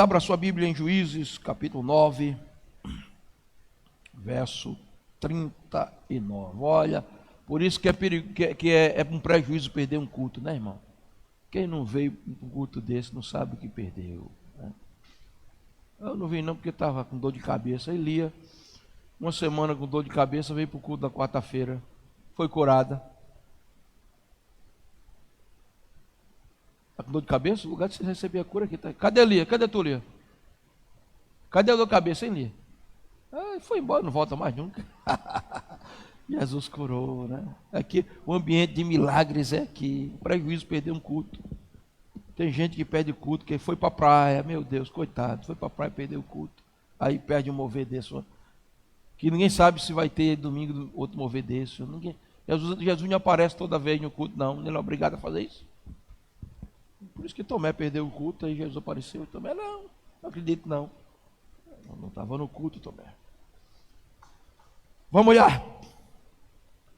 Abra sua Bíblia em Juízes, capítulo 9, verso 39. Olha, por isso que é um prejuízo perder um culto, né, irmão? Quem não veio para um culto desse não sabe o que perdeu, né? Eu não vim não porque estava com dor de cabeça. Elia, uma semana com dor de cabeça, veio para o culto da quarta-feira, foi curada. Está com dor de cabeça? O lugar de você receber a cura aqui. Tá. Cadê Lia? Cadê tu, Lia? Cadê a dor de cabeça, hein, Lia? Foi embora, não volta mais nunca. Jesus curou, né? Aqui, o ambiente de milagres é aqui. Prejuízo perder um culto. Tem gente que perde culto, que foi para a praia, meu Deus, coitado, foi para a praia e perdeu o culto. Aí perde um mover desse. Que ninguém sabe se vai ter domingo outro mover desse. Jesus não aparece toda vez no culto, não. Ele não é obrigado a fazer isso. Por isso que Tomé perdeu o culto, aí Jesus apareceu. Tomé, não acredito não. Não estava no culto, Tomé. Vamos olhar.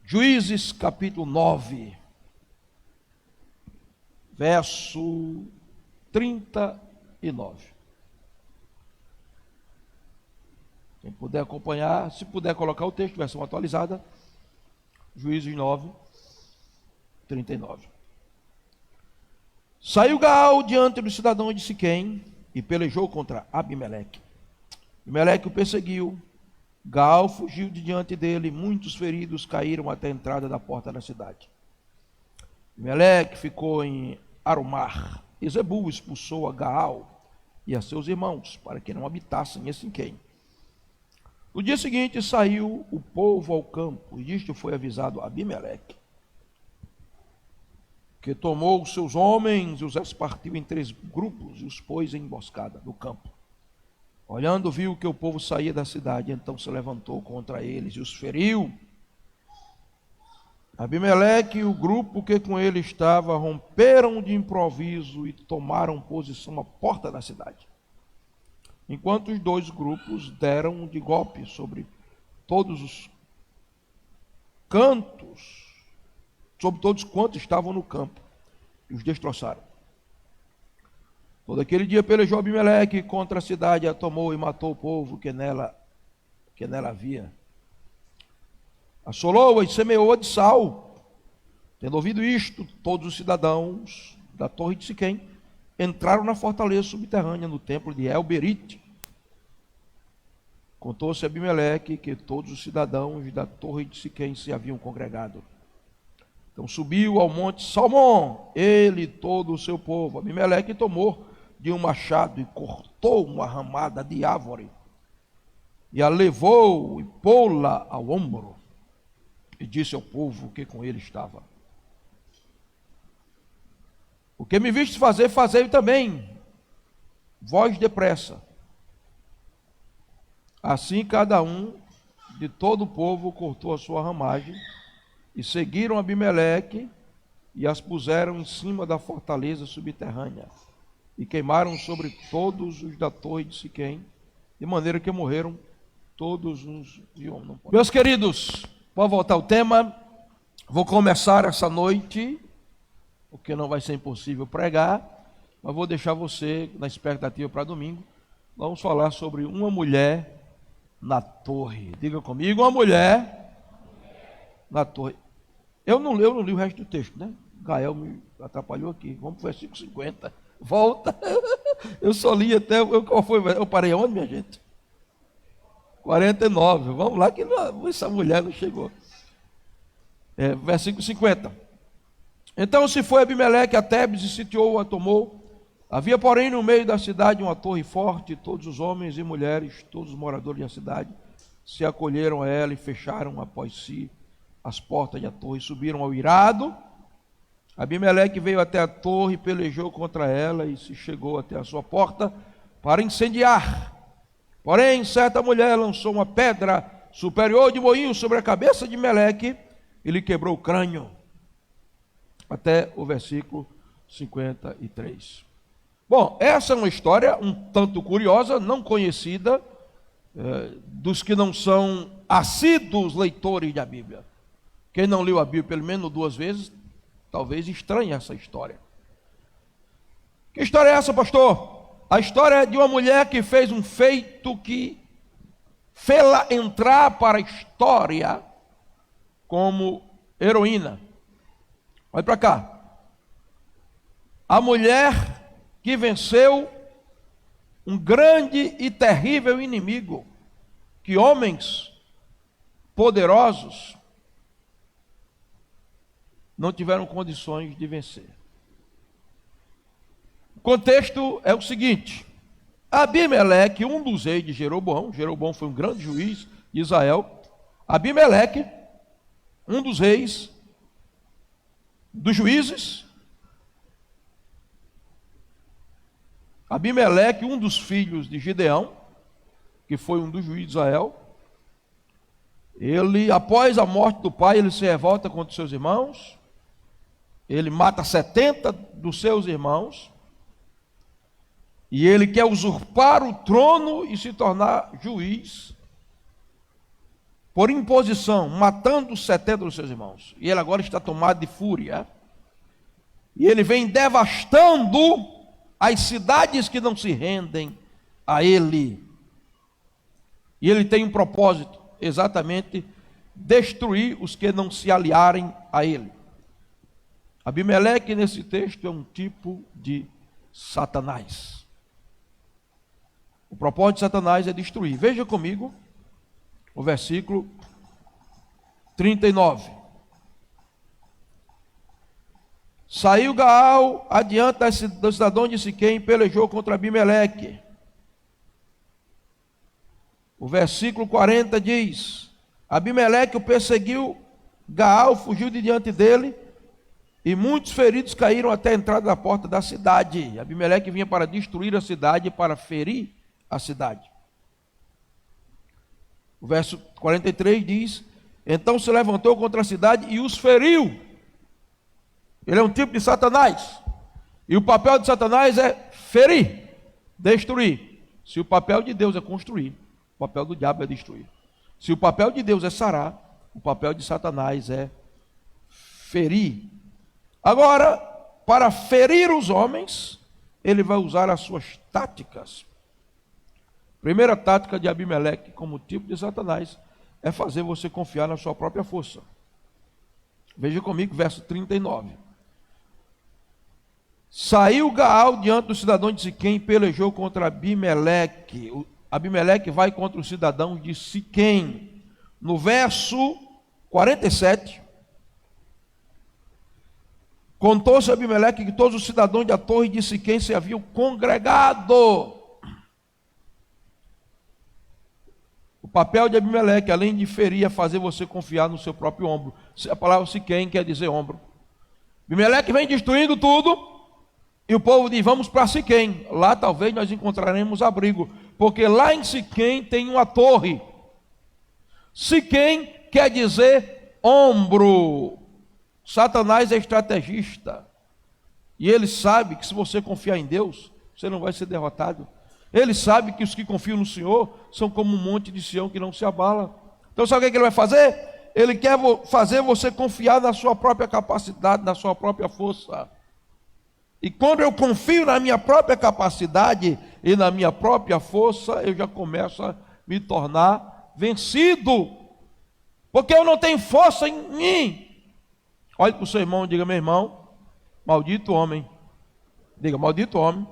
Juízes capítulo 9, verso 39. Quem puder acompanhar, se puder colocar o texto, versão atualizada. Juízes 9, 39. Saiu Gaal diante dos cidadãos de Siquém e pelejou contra Abimeleque. Abimeleque o perseguiu. Gaal fugiu de diante dele, muitos feridos caíram até a entrada da porta da cidade. Abimeleque ficou em Arumar. E Zebul expulsou a Gaal e a seus irmãos, para que não habitassem em Siquém. No dia seguinte saiu o povo ao campo, e disto foi avisado Abimeleque, que tomou os seus homens e os espartiu em 3 grupos e os pôs em emboscada no campo. Olhando, viu que o povo saía da cidade, então se levantou contra eles e os feriu. Abimeleque e o grupo que com ele estava romperam de improviso e tomaram posição à porta da cidade, enquanto os 2 grupos deram de golpe sobre todos os cantos, sobre todos quantos estavam no campo, e os destroçaram. Todo aquele dia pelejou Abimeleque contra a cidade, a tomou e matou o povo que nela havia. Assolou-a e semeou-a de sal. Tendo ouvido isto, todos os cidadãos da torre de Siquém entraram na fortaleza subterrânea, no templo de El-Berite. Contou-se a Abimeleque que todos os cidadãos da torre de Siquém se haviam congregado. Então subiu ao monte Salmão, ele e todo o seu povo. Abimeleque tomou de um machado e cortou uma ramada de árvore, e a levou e pô-la ao ombro, e disse ao povo que com ele estava: o que me viste fazer, fazei também, vós depressa. Assim cada um de todo o povo cortou a sua ramagem, e seguiram Abimeleque, e as puseram em cima da fortaleza subterrânea, e queimaram sobre todos os da torre de Siquém, de maneira que morreram todos os de homem. Meus queridos, pode voltar ao tema. Vou começar essa noite, porque não vai ser impossível pregar, mas vou deixar você na expectativa para domingo. Vamos falar sobre uma mulher na torre. Diga comigo, uma mulher na torre. Eu não li o resto do texto, né? Gael me atrapalhou aqui. Vamos para o versículo 50. Volta. Eu só li até. Qual foi? Eu parei onde, minha gente? 49. Vamos lá, que essa mulher não chegou. Versículo 50. Então se foi Abimeleque a Tebes e sitiou-a, tomou. Havia, porém, no meio da cidade uma torre forte, e todos os homens e mulheres, todos os moradores da cidade, se acolheram a ela e fecharam após si as portas da torre, subiram ao irado. Abimeleque veio até a torre, pelejou contra ela e se chegou até a sua porta para incendiar. Porém, certa mulher lançou uma pedra superior de moinho sobre a cabeça de Meleque e lhe quebrou o crânio. Até o versículo 53. Bom, essa é uma história um tanto curiosa, não conhecida, dos que não são assíduos leitores da Bíblia. Quem não leu a Bíblia pelo menos 2 vezes, talvez estranhe essa história. Que história é essa, pastor? A história é de uma mulher que fez um feito que fê-la entrar para a história como heroína. Olha para cá. A mulher que venceu um grande e terrível inimigo que homens poderosos não tiveram condições de vencer. O contexto é o seguinte: Abimeleque, um dos reis de Jeroboão foi um grande juiz de Israel. Abimeleque, um dos reis dos juízes. Abimeleque, um dos filhos de Gideão, que foi um dos juízes de Israel. Ele, após a morte do pai, ele se revolta contra seus irmãos. Ele mata 70 dos seus irmãos. E ele quer usurpar o trono e se tornar juiz por imposição, matando 70 dos seus irmãos. E ele agora está tomado de fúria. E ele vem devastando as cidades que não se rendem a ele. E ele tem um propósito, exatamente destruir os que não se aliarem a ele. Abimeleque, nesse texto, é um tipo de Satanás. O propósito de Satanás é destruir. Veja comigo o versículo 39. Saiu Gaal adiante do cidadão de Siquém e pelejou contra Abimeleque. O versículo 40 diz: Abimeleque o perseguiu, Gaal fugiu de diante dele, e muitos feridos caíram até a entrada da porta da cidade. Abimeleque vinha para destruir a cidade e para ferir a cidade. O verso 43 diz: então se levantou contra a cidade e os feriu. Ele é um tipo de Satanás. E o papel de Satanás é ferir, destruir. Se o papel de Deus é construir, o papel do diabo é destruir. Se o papel de Deus é sarar, o papel de Satanás é ferir. Agora, para ferir os homens, ele vai usar as suas táticas. Primeira tática de Abimeleque, como tipo de Satanás, é fazer você confiar na sua própria força. Veja comigo, verso 39. Saiu Gaal diante do cidadão de Siquém e pelejou contra Abimeleque. Abimeleque vai contra o cidadão de Siquém. No verso 47, contou-se a Abimeleque que todos os cidadãos da torre de Siquém se haviam congregado. O papel de Abimeleque, além de ferir, é fazer você confiar no seu próprio ombro. A palavra Siquém quer dizer ombro. Abimeleque vem destruindo tudo, e o povo diz: vamos para Siquém. Lá talvez nós encontraremos abrigo, porque lá em Siquém tem uma torre. Siquém quer dizer ombro. Satanás é estrategista, e ele sabe que se você confiar em Deus, você não vai ser derrotado. Ele sabe que os que confiam no Senhor são como um monte de Sião que não se abala. Então sabe o que ele vai fazer? Ele quer fazer você confiar na sua própria capacidade, na sua própria força. E quando eu confio na minha própria capacidade e na minha própria força, eu já começo a me tornar vencido, porque eu não tenho força em mim. Olhe para o seu irmão e diga: meu irmão, maldito homem. Diga: maldito homem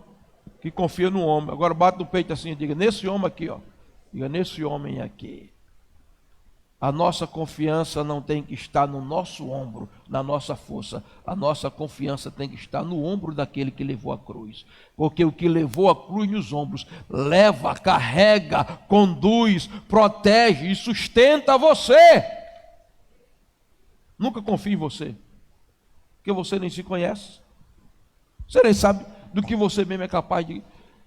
que confia no homem. Agora bate no peito assim e diga: nesse homem aqui, ó. Diga: nesse homem aqui. A nossa confiança não tem que estar no nosso ombro, na nossa força. A nossa confiança tem que estar no ombro daquele que levou a cruz. Porque o que levou a cruz nos ombros leva, carrega, conduz, protege e sustenta você. Nunca confie em você, porque você nem se conhece. Você nem sabe do que você mesmo é capaz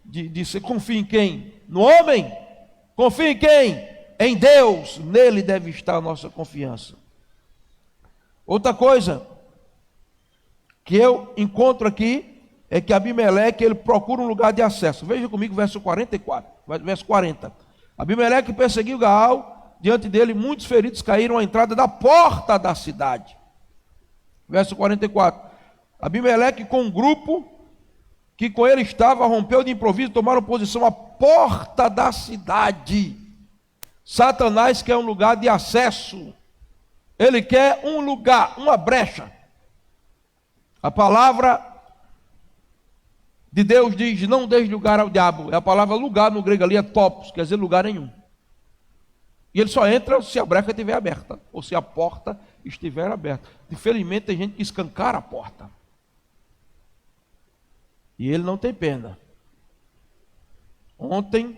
de ser. Confie em quem? No homem? Confie em quem? Em Deus. Nele deve estar a nossa confiança. Outra coisa que eu encontro aqui é que Abimeleque, ele procura um lugar de acesso. Veja comigo o verso 44, verso 40. Abimeleque perseguiu Gaal, diante dele muitos feridos caíram à entrada da porta da cidade. Verso 44. Abimeleque com um grupo que com ele estava, rompeu de improviso e tomaram posição à porta da cidade. Satanás quer um lugar de acesso. Ele quer um lugar, uma brecha. A palavra de Deus diz: não deixe lugar ao diabo. A palavra lugar no grego ali é topos, quer dizer lugar nenhum. E ele só entra se a brecha estiver aberta, ou se a porta estiver aberta. Infelizmente tem gente que escancara a porta. E ele não tem pena. Ontem,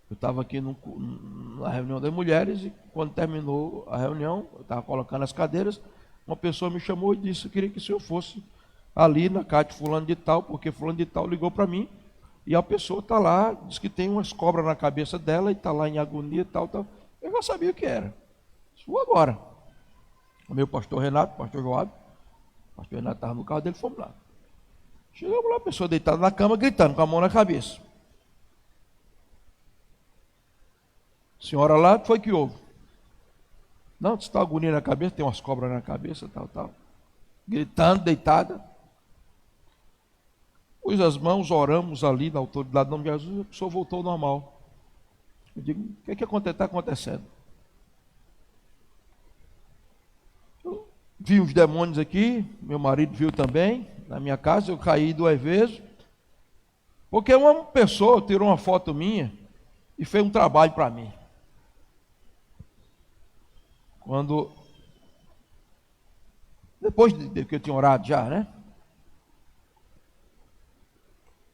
eu estava aqui na reunião das mulheres, e quando terminou a reunião, eu estava colocando as cadeiras, uma pessoa me chamou e disse: eu queria que o senhor fosse ali na casa de fulano de tal, porque fulano de tal ligou para mim, e a pessoa está lá, diz que tem umas cobras na cabeça dela, e está lá em agonia e tal, tal. Eu já sabia o que era. Vou agora. O meu pastor Renato, pastor Joab, o pastor Renato estava no carro dele, fomos lá. Chegamos lá, a pessoa deitada na cama, gritando, com a mão na cabeça. Senhora lá, foi que houve? Não, você está agonia na cabeça, tem umas cobras na cabeça, tal, tal. Gritando, deitada. Pus as mãos, oramos ali na autoridade do nome de Jesus, a pessoa voltou ao normal. Eu digo: o que está acontecendo? Eu vi uns demônios aqui, meu marido viu também, na minha casa, eu caí 2 vezes, porque uma pessoa tirou uma foto minha e fez um trabalho para mim. Depois de que eu tinha orado já, né?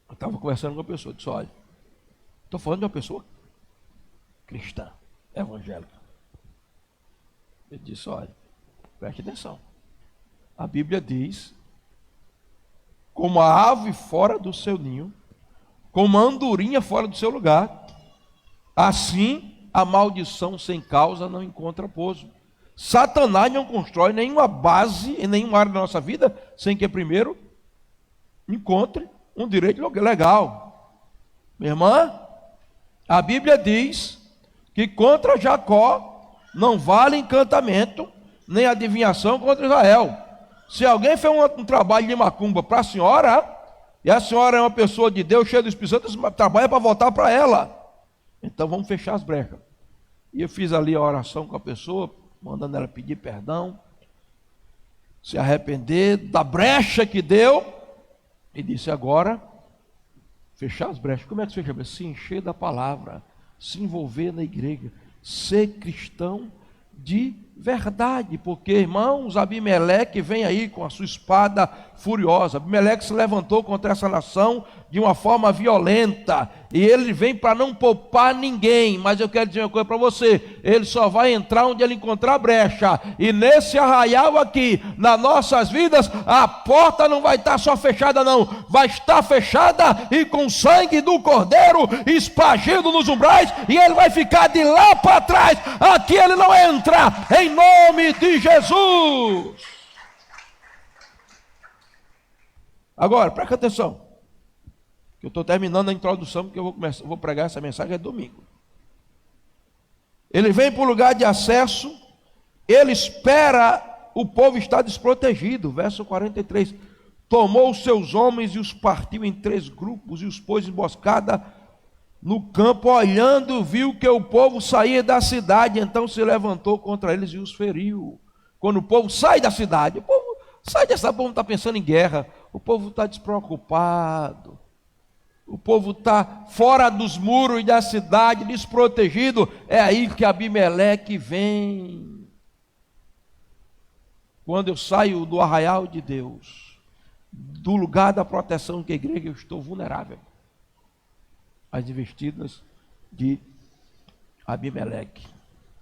Eu estava conversando com uma pessoa, disse: olha, estou falando de uma pessoa cristã, evangélica. Eu disse: olha, preste atenção. A Bíblia diz: como a ave fora do seu ninho, como a andorinha fora do seu lugar, assim a maldição sem causa não encontra pouso. Satanás não constrói nenhuma base em nenhuma área da nossa vida sem que primeiro encontre um direito legal. Minha irmã, a Bíblia diz que contra Jacó não vale encantamento nem adivinhação contra Israel. Se alguém fez um trabalho de macumba para a senhora, e a senhora é uma pessoa de Deus, cheia do Espírito Santo, esse trabalho é para voltar para ela. Então vamos fechar as brechas. E eu fiz ali a oração com a pessoa, mandando ela pedir perdão, se arrepender da brecha que deu, e disse: agora, fechar as brechas. Como é que se fecha? Se encher da palavra, se envolver na igreja, ser cristão de verdade, porque, irmãos, Abimeleque vem aí com a sua espada furiosa. Abimeleque se levantou contra essa nação de uma forma violenta, e ele vem para não poupar ninguém. Mas eu quero dizer uma coisa para você: ele só vai entrar onde ele encontrar brecha, e nesse arraial aqui, nas nossas vidas, a porta não vai estar só fechada não, vai estar fechada e com sangue do Cordeiro espargido nos umbrais, e ele vai ficar de lá para trás. Aqui ele não vai entrar, em nome de Jesus. Agora, presta atenção, que eu estou terminando a introdução, porque eu vou pregar essa mensagem é domingo. Ele vem para o lugar de acesso, ele espera o povo estar desprotegido. Verso 43: tomou os seus homens e os partiu em 3 grupos, e os pôs emboscada no campo, olhando, viu que o povo saía da cidade, então se levantou contra eles e os feriu. Quando o povo sai da cidade, o povo sai dessa, o povo não está pensando em guerra, o povo está despreocupado, o povo está fora dos muros da cidade, desprotegido. É aí que Abimeleque vem. Quando eu saio do arraial de Deus, do lugar da proteção que a igreja, eu estou vulnerável às investidas de Abimeleque.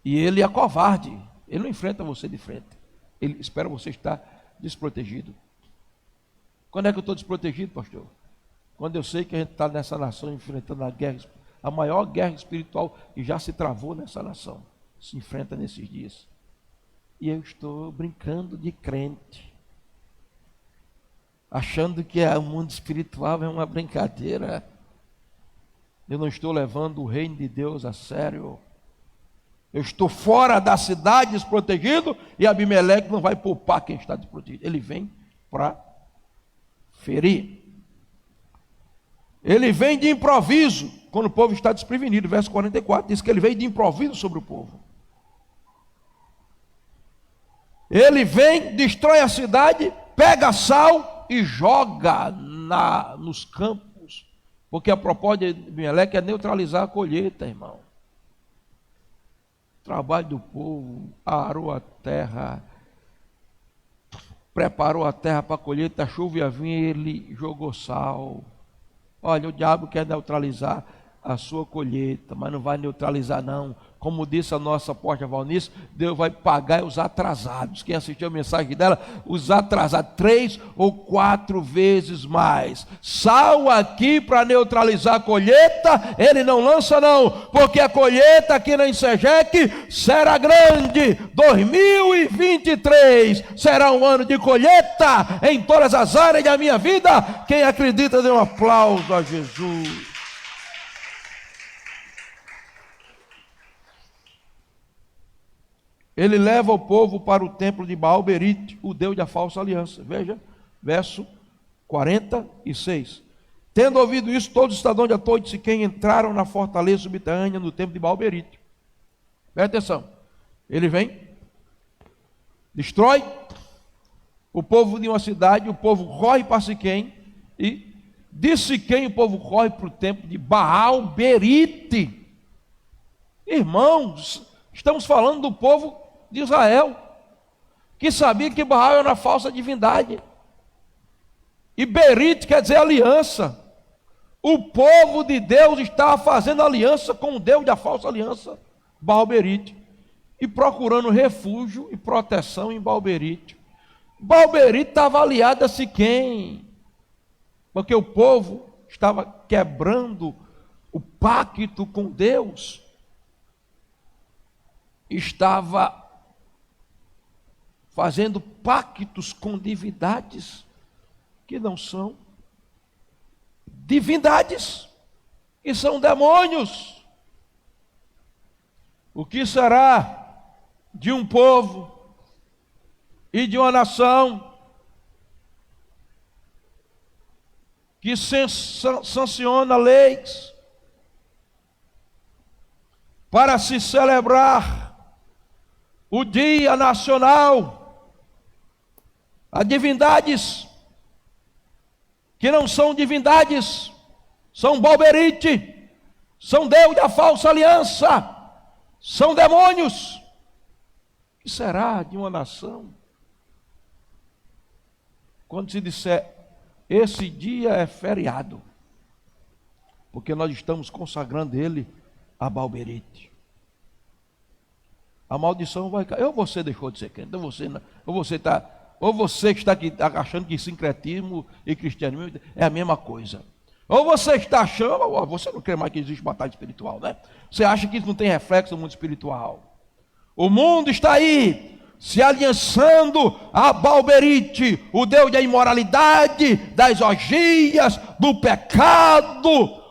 E ele é covarde, ele não enfrenta você de frente, ele espera você estar desprotegido. Quando é que eu estou desprotegido, pastor? Quando eu sei que a gente está nessa nação enfrentando a guerra, a maior guerra espiritual que já se travou nessa nação, se enfrenta nesses dias. E eu estou brincando de crente, achando que o mundo espiritual é uma brincadeira. Eu não estou levando o reino de Deus a sério. Eu estou fora da cidade desprotegido, e Abimeleque não vai poupar quem está desprotegido. Ele vem para ferir. Ele vem de improviso, quando o povo está desprevenido. Verso 44 diz que ele veio de improviso sobre o povo. Ele vem, destrói a cidade, pega sal e joga nos campos. Porque a proposta de Abimeleque é neutralizar a colheita, irmão. O trabalho do povo, arou a terra, preparou a terra para a colheita, a chuva ia vir, ele jogou sal. Olha, o diabo quer neutralizar a sua colheita, mas não vai neutralizar não. Como disse a nossa apóstola Valnice, Deus vai pagar os atrasados. Quem assistiu a mensagem dela, os atrasados, 3 ou 4 vezes mais. Sal aqui para neutralizar a colheita, ele não lança não, porque a colheita aqui na Insegec será grande. 2023 será um ano de colheita em todas as áreas da minha vida. Quem acredita, dê um aplauso a Jesus. Ele leva o povo para o templo de Baal-Berite, o Deus da falsa aliança. Veja, verso 46. Tendo ouvido isso, todos os cidadãos de Ator de Siquém entraram na fortaleza subterrânea no templo de Baal-Berite. Presta atenção. Ele vem, destrói o povo de uma cidade, o povo corre para Siquém, e de Siquém o povo corre para o templo de Baal-Berite. Irmãos, estamos falando do povo de Israel, que sabia que Baal era uma falsa divindade, e Berite quer dizer aliança. O povo de Deus estava fazendo aliança com o Deus da falsa aliança, Baal-Berite, e procurando refúgio e proteção em Baal-Berite. Baal-Berite estava aliado a Siquém, porque o povo estava quebrando o pacto com Deus, estava fazendo pactos com divindades que não são divindades, que são demônios. O que será de um povo e de uma nação que sanciona leis para se celebrar o Dia Nacional a divindades que não são divindades, são Baal-Berite, são Deus da falsa aliança, são demônios? O que será de uma nação quando se disser esse dia é feriado, porque nós estamos consagrando ele a Baal-Berite? A maldição vai cair. Ou você deixou de ser crente, ou você está aqui achando que sincretismo e cristianismo é a mesma coisa. Ou você está achando, você não crê mais que existe batalha espiritual, né? Você acha que isso não tem reflexo no mundo espiritual. O mundo está aí se aliançando a Baal-Berite, o Deus da imoralidade, das orgias, do pecado,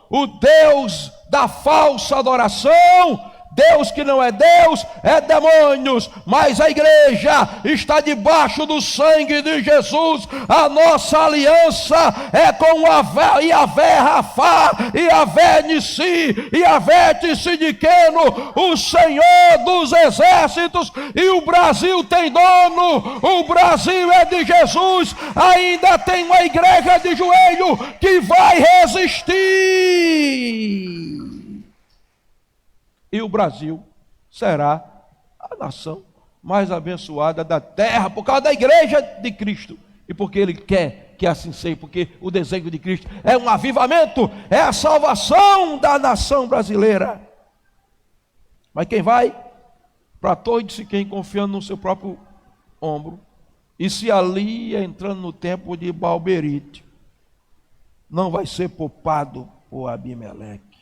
o Deus da falsa adoração. Deus que não é Deus, é demônios, mas a igreja está debaixo do sangue de Jesus. A nossa aliança é com Yahvé Rafá, Yahvé Nissi, Yahvé Tsidiqueno, o Senhor dos exércitos, e o Brasil tem dono, o Brasil é de Jesus. Ainda tem uma igreja de joelho que vai resistir. E o Brasil será a nação mais abençoada da terra, por causa da igreja de Cristo, e porque Ele quer que assim seja, porque o desejo de Cristo é um avivamento, é a salvação da nação brasileira. Mas quem vai para a Torre de Siquém confiando no seu próprio ombro, e se ali entrando no templo de Baal-Berite, não vai ser poupado por Abimeleque.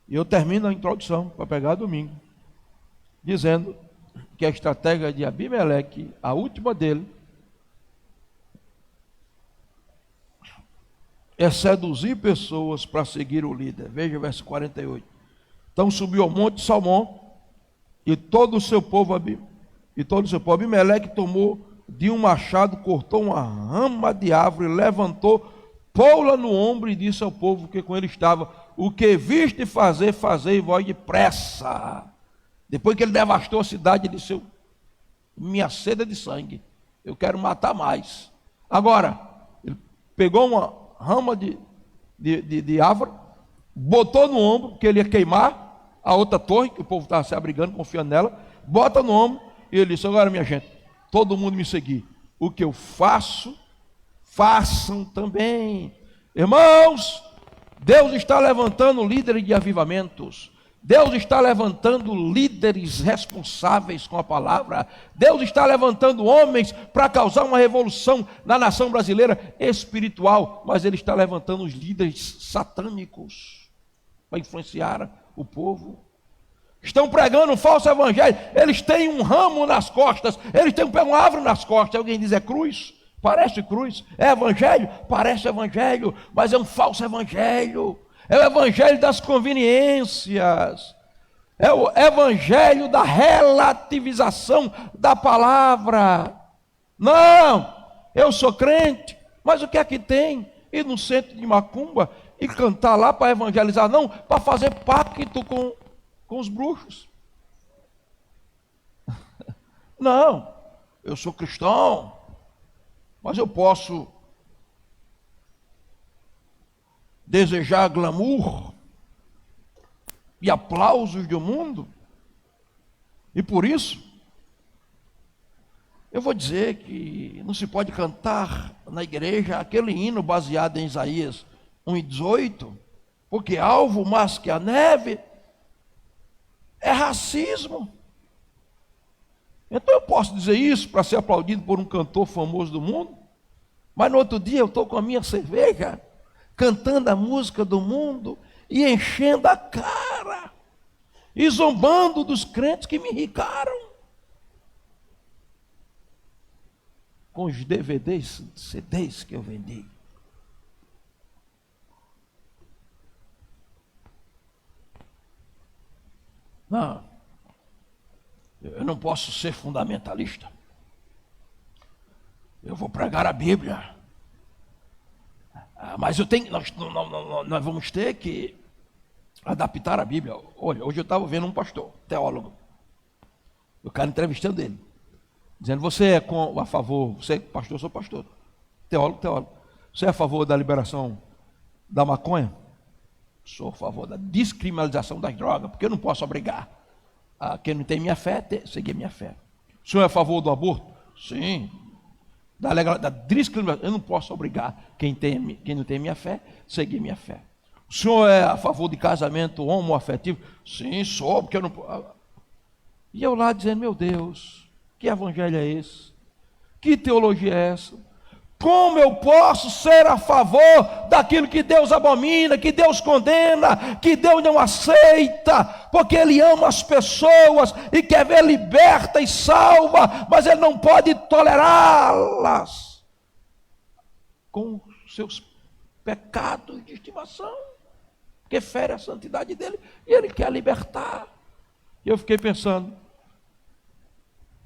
E eu termino a introdução para pegar domingo, dizendo que a estratégia de Abimeleque, a última dele, é seduzir pessoas para seguir o líder. Veja o verso 48. Então subiu ao monte Salmão, e todo o seu povo, Abimeleque tomou de um machado, cortou uma rama de árvore, levantou, pô-la no ombro e disse ao povo que com ele estava: o que viste fazer, fazei vós depressa. Depois que ele devastou a cidade, ele disse: minha sede é de sangue, eu quero matar mais. Agora, ele pegou uma rama de árvore, botou no ombro, que ele ia queimar a outra torre, que o povo estava se abrigando, confiando nela, bota no ombro, e ele disse: agora, minha gente, todo mundo me seguir, o que eu faço, façam também. Irmãos, Deus está levantando líderes de avivamentos, Deus está levantando líderes responsáveis com a palavra, Deus está levantando homens para causar uma revolução na nação brasileira espiritual, mas Ele está levantando os líderes satânicos para influenciar o povo. Estão pregando um falso evangelho, eles têm um ramo nas costas, eles têm uma árvore nas costas. Alguém diz: é cruz? Parece cruz. É evangelho? Parece evangelho, mas é um falso evangelho. É o evangelho das conveniências, é o evangelho da relativização da palavra. Não, eu sou crente, mas o que é que tem? Ir no centro de macumba e cantar lá para evangelizar? Não, para fazer pacto com os bruxos. Não, eu sou cristão, mas eu posso desejar glamour e aplausos do mundo, e por isso eu vou dizer que não se pode cantar na igreja aquele hino baseado em Isaías 1:18, porque alvo mais que a neve é racismo. Então eu posso dizer isso para ser aplaudido por um cantor famoso do mundo, mas no outro dia eu estou com a minha cerveja, cantando a música do mundo e enchendo a cara e zombando dos crentes que me enricaram com os DVDs, CDs que eu vendi. Não, eu não posso ser fundamentalista. Eu vou pregar a Bíblia. Mas nós vamos ter que adaptar a Bíblia. Olha, hoje eu estava vendo um pastor, teólogo, o cara entrevistando ele, dizendo: você é a favor, você é pastor, eu sou pastor, teólogo, você é a favor da liberação da maconha? Sou a favor da descriminalização das drogas, porque eu não posso obrigar a quem não tem minha fé a seguir minha fé. O senhor é a favor do aborto? Sim. Da descriminalização, eu não posso obrigar quem não tem minha fé a seguir minha fé. O senhor é a favor de casamento homoafetivo? Sim, sou, porque eu não posso. E eu lá dizendo: meu Deus, que evangelho é esse? Que teologia é essa? Como eu posso ser a favor daquilo que Deus abomina, que Deus condena, que Deus não aceita, porque Ele ama as pessoas e quer ver liberta e salva, mas Ele não pode tolerá-las com seus pecados de estimação, porque fere a santidade dEle e Ele quer libertar. E eu fiquei pensando,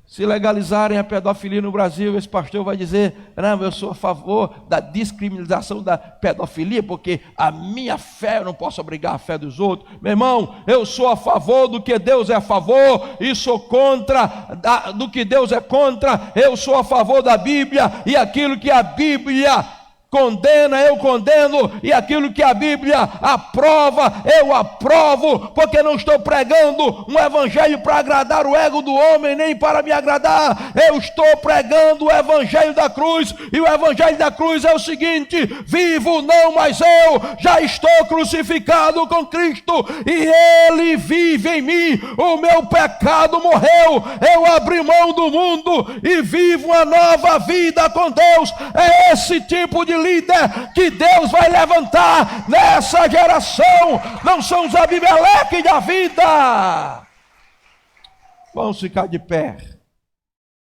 se legalizarem a pedofilia no Brasil, esse pastor vai dizer: não, eu sou a favor da descriminalização da pedofilia, porque a minha fé, eu não posso obrigar a fé dos outros. Meu irmão, eu sou a favor do que Deus é a favor, e sou contra do que Deus é contra. Eu sou a favor da Bíblia, e aquilo que a Bíblia condena, eu condeno, e aquilo que a Bíblia aprova, eu aprovo, porque não estou pregando um evangelho para agradar o ego do homem, nem para me agradar. Eu estou pregando o evangelho da cruz, e o evangelho da cruz é o seguinte: vivo não mais eu, já estou crucificado com Cristo, e Ele vive em mim. O meu pecado morreu, eu abri mão do mundo e vivo uma nova vida com Deus. É esse tipo de líder que Deus vai levantar nessa geração. Não são os Abimeleque da vida. Vamos ficar de pé.